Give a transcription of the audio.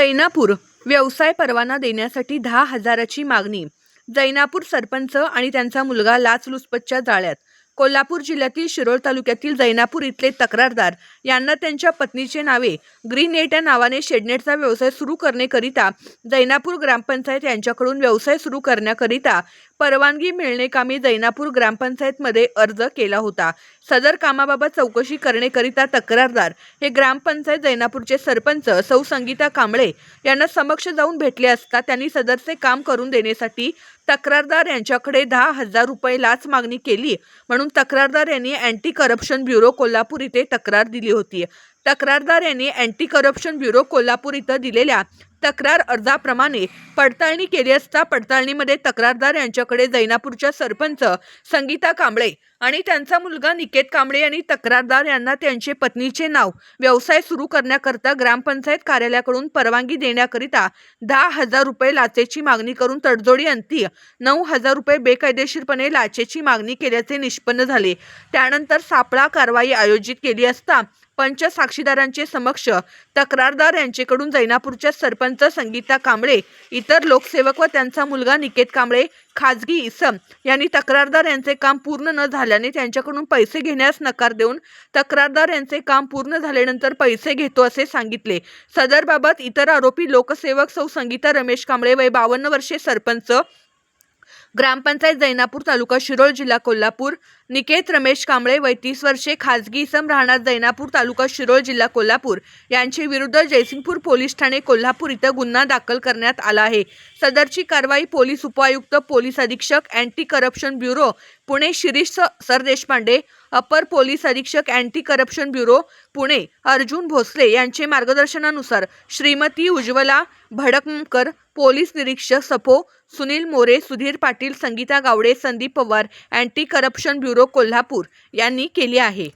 जैनापूर व्यवसाय परवाना देण्यासाठी 10,000ची मागणी. जैनापूर सरपंच आणि त्यांचा मुलगा लाचलुचपतच्या जाळ्यात. कोल्हापूर जिल्ह्यातील शिरोळ तालुक्यातील जैनापूर इथले तक्रारदार यांना त्यांच्या पत्नीचे नावे ग्रीन नेट या नावाने शेडनेटचा व्यवसाय सुरू करण्याकरिता जैनापूर ग्रामपंचायत यांच्याकडून व्यवसाय सुरू करण्याकरिता परवानगी मिळण्याकामी जैनापूर ग्रामपंचायतमध्ये अर्ज केला होता. सदर कामाबाबत चौकशी करण्याकरिता तक्रारदार हे ग्रामपंचायत जैनापूरचे सरपंच सौ संगीता कांबळे यांना समक्ष जाऊन भेटले असता त्यांनी सदरचे काम करून देण्यासाठी तक्रारदार यांच्याकडे 10,000 रुपये लाच मागणी केली म्हणून तक्रारदार यांनी अँटी करप्शन ब्युरो कोल्हापूर इथे तक्रार दिली होती. तक्रारदार यांनी अँटी करप्शन ब्युरो कोल्हापूर इथं दिलेल्या तक्रार अर्जाप्रमाणे पडताळणी केली असता पडताळणीमध्ये तक्रारदार यांच्याकडे जैनापूरच्या सरपंच संगीता कांबळे आणि त्यांचा मुलगा निकेत कांबळे यांनी तक्रारदार यांना त्यांचे पत्नीचे नाव व्यवसाय सुरू करण्याकरता ग्रामपंचायत कार्यालयाकडून परवानगी देण्याकरिता 10,000 रुपये लाचेची मागणी करून तडजोडी अंती 9,000 रुपये बेकायदेशीरपणे लाचेची मागणी केल्याचे निष्पन्न झाले. त्यानंतर सापळा कारवाई आयोजित केली असता पंच साक्षीदारांचे समक्ष तक्रारदार यांच्याकडून जैनापूरच्या सरपंच संगीता कांबळे, इतर लोकसेवक व त्यांचा मुलगा निकेत कांबळे, खाजगी इसम यांनी तक्रारदार यांचे काम पूर्ण न झाल्याने त्यांच्याकडून पैसे घेण्यास नकार देऊन तक्रारदार यांचे काम पूर्ण झाल्यानंतर पैसे घेतो असे सांगितले. सदरबाबत इतर आरोपी लोकसेवक सौ संगीता रमेश कांबळे वय 52 वर्षे सरपंच ग्रामपंचायत जैनापूर तालुका शिरोळ जिल्हा कोल्हापूर, निकेत रमेश कांबळे वय 30 वर्षे खाजगी इसम राहणार जैनापूर तालुका शिरोळ जिल्हा कोल्हापूर यांचे विरुद्ध जयसिंगपूर पोलीस ठाणे कोल्हापूर इथं गुन्हा दाखल करण्यात आला आहे. सदरची कारवाई पोलीस उपआयुक्त पोलीस अधीक्षक anti corruption bureau Pune Shirish Sardeshpande, अपर पोलीस अधीक्षक anti corruption bureau Pune Arjun Bhosale यांचे मार्गदर्शनानुसार श्रीमती उज्ज्वला भडकमकर, पोलीस निरीक्षक सफो Sunil More, Sudhir Patil, Sangeeta Gawade, Sandeep Pawar, anti corruption bureau Kolhapur यांनी केली आहे.